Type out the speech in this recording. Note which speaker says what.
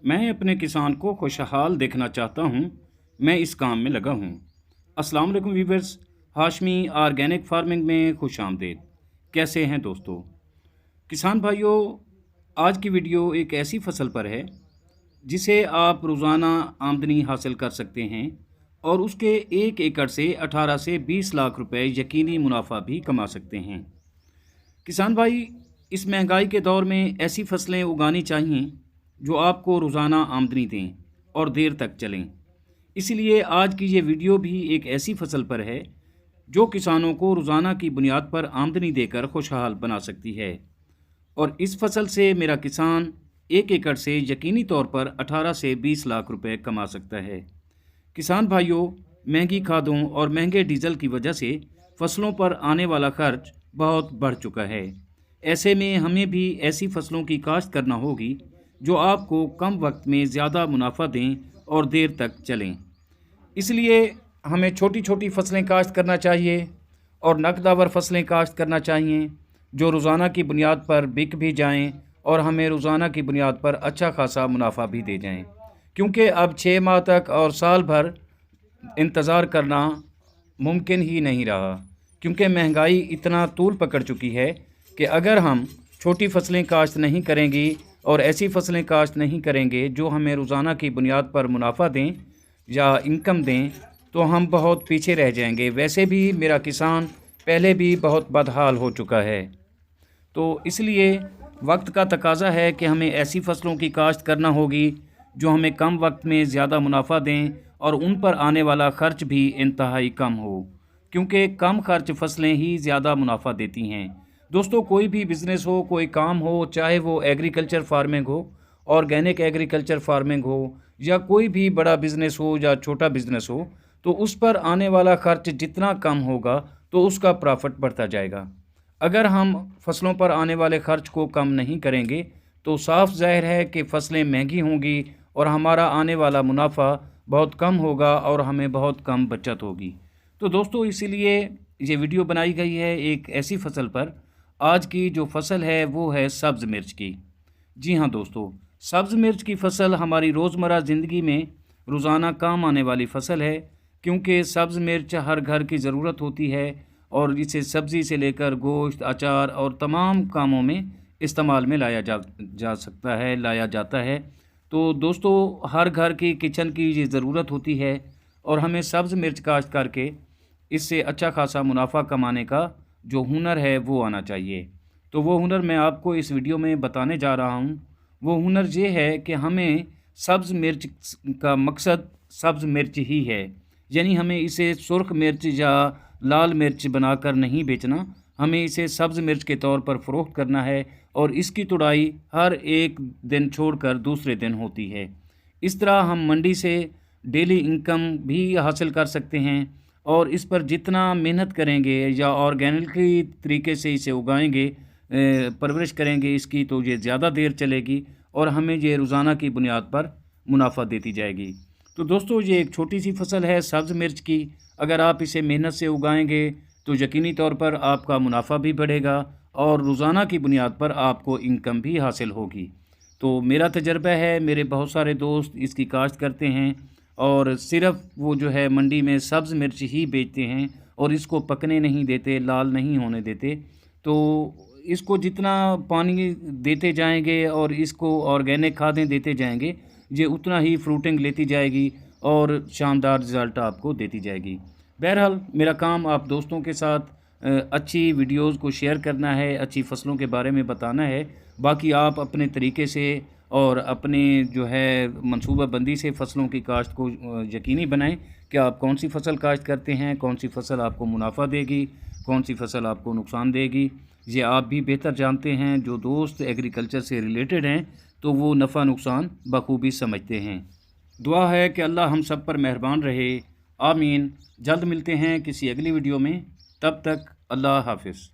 Speaker 1: मैं अपने किसान को खुशहाल देखना चाहता हूँ। मैं इस काम में लगा हूँ। अस्सलाम वालेकुम वीवर्स, हाशमी ऑर्गेनिक फार्मिंग में खुश आमदीद। कैसे हैं दोस्तों? किसान भाइयों, आज की वीडियो एक ऐसी फसल पर है जिसे आप रोज़ाना आमदनी हासिल कर सकते हैं और उसके 1 एकड़ से 18 से 20 लाख रुपए यकीनी मुनाफा भी कमा सकते हैं। किसान भाई, इस महंगाई के दौर में ऐसी फसलें उगानी चाहिए जो आपको रोज़ाना आमदनी दें और देर तक चलें। इसीलिए आज की ये वीडियो भी एक ऐसी फसल पर है जो किसानों को रोज़ाना की बुनियाद पर आमदनी देकर खुशहाल बना सकती है। और इस फसल से मेरा किसान 1 एकड़ से यकीनी तौर पर 18 से 20 लाख रुपए कमा सकता है। किसान भाइयों, महंगी खादों और महंगे डीजल की वजह से फसलों पर आने वाला खर्च बहुत बढ़ चुका है। ऐसे में हमें भी ऐसी फसलों की काश्त करना होगी जो आपको कम वक्त में ज़्यादा मुनाफा दें और देर तक चलें। इसलिए हमें छोटी छोटी फसलें काश्त करना चाहिए और नकदावर फसलें काश्त करना चाहिए जो रोज़ाना की बुनियाद पर बिक भी जाएं और हमें रोज़ाना की बुनियाद पर अच्छा खासा मुनाफा भी दे जाएं। क्योंकि अब 6 माह तक और साल भर इंतज़ार करना मुमकिन ही नहीं रहा, क्योंकि महंगाई इतना तूल पकड़ चुकी है कि अगर हम छोटी फसलें काश्त नहीं करेंगी और ऐसी फसलें काश्त नहीं करेंगे जो हमें रोज़ाना की बुनियाद पर मुनाफा दें या इनकम दें, तो हम बहुत पीछे रह जाएंगे। वैसे भी मेरा किसान पहले भी बहुत बदहाल हो चुका है। तो इसलिए वक्त का तकाज़ा है कि हमें ऐसी फसलों की काश्त करना होगी जो हमें कम वक्त में ज़्यादा मुनाफा दें और उन पर आने वाला ख़र्च भी इंतहाई कम हो, क्योंकि कम खर्च फसलें ही ज़्यादा मुनाफा देती हैं। दोस्तों, कोई भी बिज़नेस हो, कोई काम हो, चाहे वो एग्रीकल्चर फार्मिंग हो, ऑर्गेनिक एग्रीकल्चर फार्मिंग हो, या कोई भी बड़ा बिज़नेस हो या छोटा बिज़नेस हो, तो उस पर आने वाला खर्च जितना कम होगा तो उसका प्रॉफिट बढ़ता जाएगा। अगर हम फसलों पर आने वाले खर्च को कम नहीं करेंगे तो साफ ज़ाहिर है कि फसलें महंगी होंगी और हमारा आने वाला मुनाफा बहुत कम होगा और हमें बहुत कम बचत होगी। तो दोस्तों, इसीलिए ये वीडियो बनाई गई है एक ऐसी फसल पर। आज की जो फसल है वो है सब्ज़ मिर्च की। जी हाँ दोस्तों, सब्ज़ मिर्च की फसल हमारी रोज़मर्रा ज़िंदगी में रोज़ाना काम आने वाली फसल है, क्योंकि सब्ज़ मिर्च हर घर की ज़रूरत होती है और इसे सब्ज़ी से लेकर गोश्त, अचार और तमाम कामों में इस्तेमाल में लाया जाता है। तो दोस्तों, हर घर की किचन की ये ज़रूरत होती है और हमें सब्ज़ मिर्च काश्त करके इससे अच्छा खासा मुनाफा कमाने का जो हुनर है वो आना चाहिए। तो वो हुनर मैं आपको इस वीडियो में बताने जा रहा हूँ। वो हुनर ये है कि हमें सब्ज़ मिर्च का मकसद सब्ज़ मिर्च ही है, यानी हमें इसे सुर्ख मिर्च या लाल मिर्च बनाकर नहीं बेचना, हमें इसे सब्ज़ मिर्च के तौर पर फ़रोख्त करना है और इसकी तुड़ाई हर एक दिन छोड़कर दूसरे दिन होती है। इस तरह हम मंडी से डेली इनकम भी हासिल कर सकते हैं और इस पर जितना मेहनत करेंगे या ऑर्गेनिकली तरीके से इसे उगाएंगे, परवरिश करेंगे इसकी, तो ये ज़्यादा देर चलेगी और हमें ये रोज़ाना की बुनियाद पर मुनाफा देती जाएगी। तो दोस्तों, ये एक छोटी सी फसल है सब्ज़ मिर्च की। अगर आप इसे मेहनत से उगाएंगे तो यकीनी तौर पर आपका मुनाफा भी बढ़ेगा और रोज़ाना की बुनियाद पर आपको इनकम भी हासिल होगी। तो मेरा तजर्बा है, मेरे बहुत सारे दोस्त इसकी काश्त करते हैं और सिर्फ़ वो जो है मंडी में सब्ज़ मिर्च ही बेचते हैं और इसको पकने नहीं देते, लाल नहीं होने देते। तो इसको जितना पानी देते जाएंगे और इसको ऑर्गेनिक खादें देते जाएंगे, ये उतना ही फ्रूटिंग लेती जाएगी और शानदार रिज़ल्ट आपको देती जाएगी। बहरहाल, मेरा काम आप दोस्तों के साथ अच्छी वीडियोस को शेयर करना है, अच्छी फसलों के बारे में बताना है। बाकी आप अपने तरीके से और अपने जो है मंसूबा बंदी से फ़सलों की काश्त को यकीनी बनाएं कि आप कौन सी फसल काश्त करते हैं, कौन सी फसल आपको मुनाफा देगी, कौन सी फसल आपको नुकसान देगी। ये आप भी बेहतर जानते हैं। जो दोस्त एग्रीकल्चर से रिलेटेड हैं तो वो नफ़ा नुकसान बखूबी समझते हैं। दुआ है कि अल्लाह हम सब पर मेहरबान रहे। आमीन। जल्द मिलते हैं किसी अगली वीडियो में। तब तक अल्लाह हाफ़िज़।